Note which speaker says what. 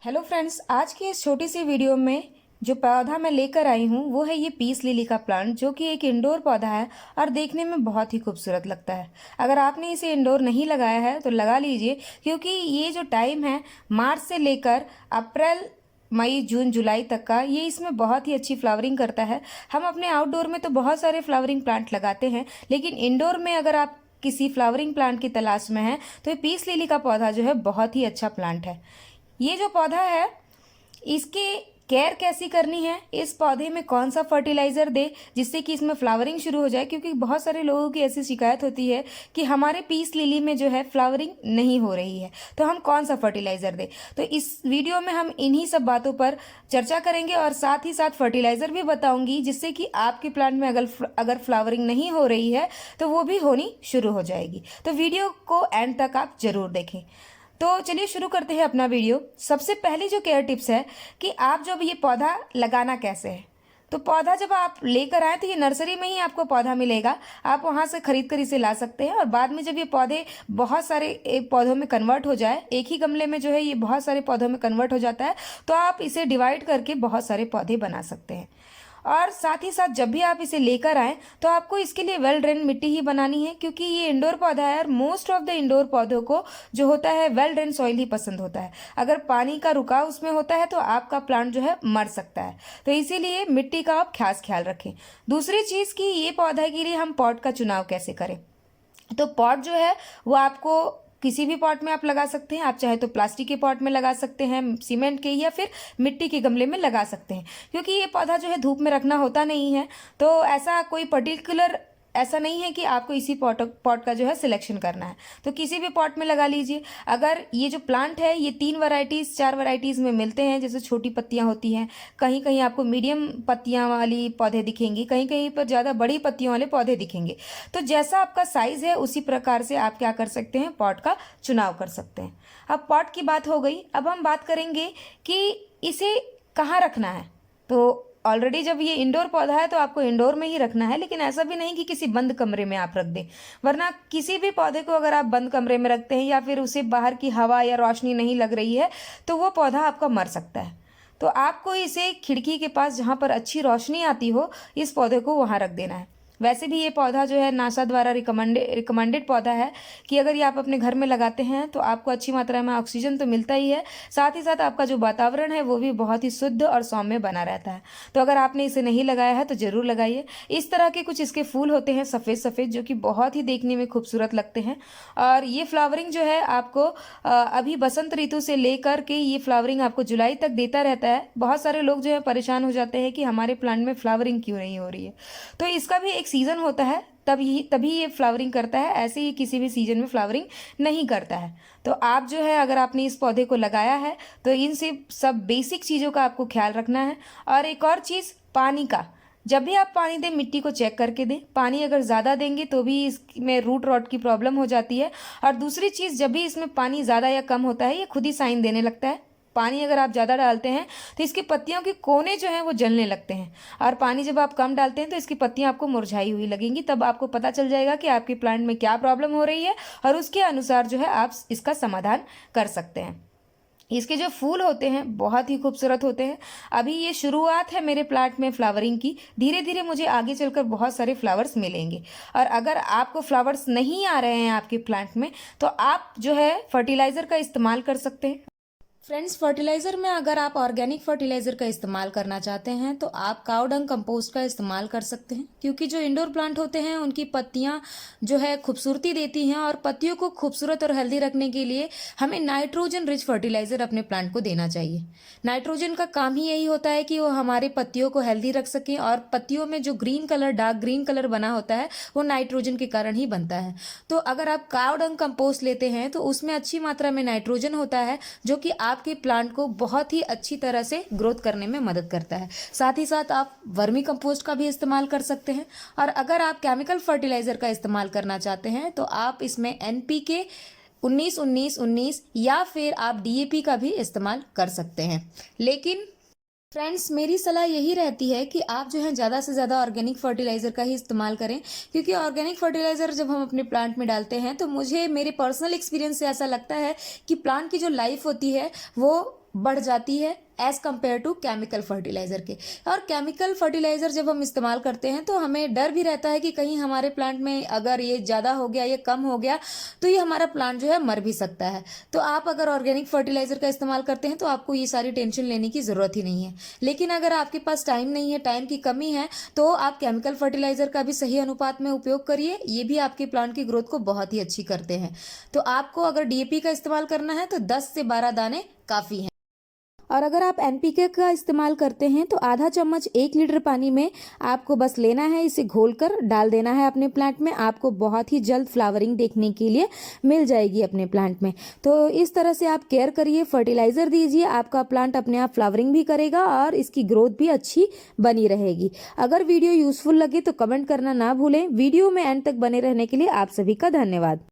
Speaker 1: Hello friends, आज की इस छोटी सी वीडियो में जो पौधा मैं लेकर आई हूँ वो है ये पीस लिली का प्लांट, जो कि एक इंडोर पौधा है और देखने में बहुत ही खूबसूरत लगता है। अगर आपने इसे इंडोर नहीं लगाया है तो लगा लीजिए, क्योंकि ये जो टाइम है मार्च से लेकर अप्रैल मई जून जुलाई तक का, ये इसमें बहुत ही अच्छी फ्लावरिंग करता है। हम अपने आउटडोर में तो बहुत सारे फ्लावरिंग प्लांट लगाते हैं, लेकिन इंडोर में अगर आप किसी फ्लावरिंग प्लांट की तलाश में हैं तो ये पीस लिली का पौधा जो है बहुत ही अच्छा प्लांट है। ये जो पौधा है इसकी केयर कैसी करनी है, इस पौधे में कौन सा फर्टिलाइज़र दे जिससे कि इसमें फ्लावरिंग शुरू हो जाए, क्योंकि बहुत सारे लोगों की ऐसी शिकायत होती है कि हमारे पीस लिली में जो है फ्लावरिंग नहीं हो रही है, तो हम कौन सा फर्टिलाइज़र दें। तो इस वीडियो में हम इन्हीं सब बातों पर चर्चा करेंगे और साथ ही साथ फर्टिलाइज़र भी बताऊंगी, जिससे कि आपके प्लांट में अगर फ्लावरिंग नहीं हो रही है तो वो भी होनी शुरू हो जाएगी। तो वीडियो को एंड तक आप ज़रूर देखें। तो चलिए शुरू करते हैं अपना वीडियो। सबसे पहली जो केयर टिप्स है कि आप जब ये पौधा लगाना कैसे है, तो पौधा जब आप लेकर आए तो ये नर्सरी में ही आपको पौधा मिलेगा, आप वहाँ से खरीद कर इसे ला सकते हैं। और बाद में जब ये पौधे बहुत सारे एक पौधों में कन्वर्ट हो जाए, एक ही गमले में जो है ये बहुत सारे पौधों में कन्वर्ट हो जाता है, तो आप इसे डिवाइड करके बहुत सारे पौधे बना सकते हैं। और साथ ही साथ जब भी आप इसे लेकर आएँ तो आपको इसके लिए वेल ड्रेन मिट्टी ही बनानी है, क्योंकि ये इंडोर पौधा है और मोस्ट ऑफ द इंडोर पौधों को जो होता है वेल ड्रेन सॉइल ही पसंद होता है। अगर पानी का रुकाव उसमें होता है तो आपका प्लांट जो है मर सकता है, तो इसीलिए मिट्टी का आप खास ख्याल रखें। दूसरी चीज़ कि ये पौधा के लिए हम पॉट का चुनाव कैसे करें, तो पॉट जो है वो आपको किसी भी पॉट में आप लगा सकते हैं। आप चाहे तो प्लास्टिक के पॉट में लगा सकते हैं, सीमेंट के, या फिर मिट्टी के गमले में लगा सकते हैं, क्योंकि ये पौधा जो है धूप में रखना होता नहीं है। तो ऐसा कोई पर्टिकुलर ऐसा नहीं है कि आपको इसी पॉट का जो है सिलेक्शन करना है, तो किसी भी पॉट में लगा लीजिए। अगर ये जो प्लांट है ये 3 वैरायटीज़ 4 वैरायटीज़ में मिलते हैं, जैसे छोटी पत्तियां होती हैं, कहीं कहीं आपको मीडियम पत्तियां वाली पौधे दिखेंगी, कहीं कहीं पर ज़्यादा बड़ी पत्तियों वाले पौधे दिखेंगे। तो जैसा आपका साइज़ है उसी प्रकार से आप क्या कर सकते हैं, पॉट का चुनाव कर सकते हैं। अब पॉट की बात हो गई, अब हम बात करेंगे कि इसे कहाँ रखना है। तो ऑलरेडी जब ये इंडोर पौधा है तो आपको इंडोर में ही रखना है, लेकिन ऐसा भी नहीं कि किसी बंद कमरे में आप रख दें, वरना किसी भी पौधे को अगर आप बंद कमरे में रखते हैं या फिर उसे बाहर की हवा या रोशनी नहीं लग रही है तो वो पौधा आपका मर सकता है। तो आपको इसे खिड़की के पास जहाँ पर अच्छी रोशनी आती हो, इस पौधे को वहाँ रख देना है। वैसे भी ये पौधा जो है नासा द्वारा रिकमेंडेड पौधा है कि अगर ये आप अपने घर में लगाते हैं तो आपको अच्छी मात्रा में ऑक्सीजन तो मिलता ही है, साथ ही साथ आपका जो वातावरण है वो भी बहुत ही शुद्ध और सौम्य बना रहता है। तो अगर आपने इसे नहीं लगाया है तो ज़रूर लगाइए। इस तरह के कुछ इसके फूल होते हैं सफ़ेद सफ़ेद, जो कि बहुत ही देखने में खूबसूरत लगते हैं। और ये फ्लावरिंग जो है आपको अभी बसंत ऋतु से लेकर के ये फ्लावरिंग आपको जुलाई तक देता रहता है। बहुत सारे लोग जो है परेशान हो जाते हैं कि हमारे प्लांट में फ्लावरिंग क्यों नहीं हो रही है, तो इसका भी एक सीज़न होता है, तभी ये फ्लावरिंग करता है, ऐसे ही किसी भी सीजन में फ्लावरिंग नहीं करता है। तो आप जो है अगर आपने इस पौधे को लगाया है तो इन सब बेसिक चीज़ों का आपको ख्याल रखना है। और एक और चीज़, पानी का, जब भी आप पानी दें मिट्टी को चेक करके दें। पानी अगर ज़्यादा देंगे तो भी इसमें रूट रॉट की प्रॉब्लम हो जाती है। और दूसरी चीज़, जब भी इसमें पानी ज़्यादा या कम होता है ये खुद ही साइन देने लगता है। पानी अगर आप ज़्यादा डालते हैं तो इसकी पत्तियों के कोने जो हैं वो जलने लगते हैं, और पानी जब आप कम डालते हैं तो इसकी पत्तियां आपको मुरझाई हुई लगेंगी। तब आपको पता चल जाएगा कि आपके प्लांट में क्या प्रॉब्लम हो रही है, और उसके अनुसार जो है आप इसका समाधान कर सकते हैं। इसके जो फूल होते हैं बहुत ही खूबसूरत होते हैं। अभी ये शुरुआत है मेरे प्लांट में फ्लावरिंग की, धीरे धीरे मुझे आगे चलकर बहुत सारे फ्लावर्स मिलेंगे। और अगर आपको फ्लावर्स नहीं आ रहे हैं आपके प्लांट में तो आप जो है फर्टिलाइज़र का इस्तेमाल कर सकते हैं। फ्रेंड्स, फर्टिलाइज़र में अगर आप ऑर्गेनिक फर्टिलाइज़र का इस्तेमाल करना चाहते हैं तो आप काऊ डंग कंपोस्ट का इस्तेमाल कर सकते हैं, क्योंकि जो इंडोर प्लांट होते हैं उनकी पत्तियां जो है खूबसूरती देती हैं, और पत्तियों को खूबसूरत और हेल्दी रखने के लिए हमें नाइट्रोजन रिच फर्टिलाइज़र अपने प्लांट को देना चाहिए। नाइट्रोजन का काम ही यही होता है कि वो हमारे पत्तियों को हेल्दी रख सकें, और पत्तियों में जो green colour, dark green colour बना होता है वो नाइट्रोजन के कारण ही बनता है। तो अगर आप काऊ डंग कंपोस्ट लेते हैं तो उसमें अच्छी मात्रा में नाइट्रोजन होता है, जो कि आपके प्लांट को बहुत ही अच्छी तरह से ग्रोथ करने में मदद करता है। साथ ही साथ आप वर्मी कंपोस्ट का भी इस्तेमाल कर सकते हैं। और अगर आप केमिकल फर्टिलाइजर का इस्तेमाल करना चाहते हैं तो आप इसमें NPK 19-19-19 या फिर आप DAP का भी इस्तेमाल कर सकते हैं। लेकिन फ्रेंड्स, मेरी सलाह यही रहती है कि आप जो है ज़्यादा से ज़्यादा ऑर्गेनिक फर्टिलाइज़र का ही इस्तेमाल करें, क्योंकि ऑर्गेनिक फर्टिलाइज़र जब हम अपने प्लांट में डालते हैं तो मुझे मेरे पर्सनल एक्सपीरियंस से ऐसा लगता है कि प्लांट की जो लाइफ होती है वो बढ़ जाती है as compared to chemical fertiliser के। और केमिकल फर्टिलाइज़र जब हम इस्तेमाल करते हैं तो हमें डर भी रहता है कि कहीं हमारे प्लांट में अगर ये ज़्यादा हो गया, ये कम हो गया, तो ये हमारा प्लांट जो है मर भी सकता है। तो आप अगर ऑर्गेनिक फर्टिलाइज़र का इस्तेमाल करते हैं तो आपको ये सारी टेंशन लेने की ज़रूरत ही नहीं है। लेकिन अगर आपके पास टाइम नहीं है, टाइम की कमी है, तो आप केमिकल फर्टिलाइज़र का भी सही अनुपात में उपयोग करिए। ये भी आपके प्लांट की ग्रोथ को बहुत ही अच्छी करते हैं। तो आपको अगर डीएपी का इस्तेमाल करना है तो 10 से 12 दाने काफ़ी हैं। और अगर आप एनपीके का इस्तेमाल करते हैं तो आधा चम्मच 1 लीटर पानी में आपको बस लेना है, इसे घोलकर डाल देना है अपने प्लांट में। आपको बहुत ही जल्द फ्लावरिंग देखने के लिए मिल जाएगी अपने प्लांट में। तो इस तरह से आप केयर करिए, फर्टिलाइज़र दीजिए, आपका प्लांट अपने आप फ्लावरिंग भी करेगा और इसकी ग्रोथ भी अच्छी बनी रहेगी। अगर वीडियो यूज़फुल लगे तो कमेंट करना ना भूलें। वीडियो में एंड तक बने रहने के लिए आप सभी का धन्यवाद।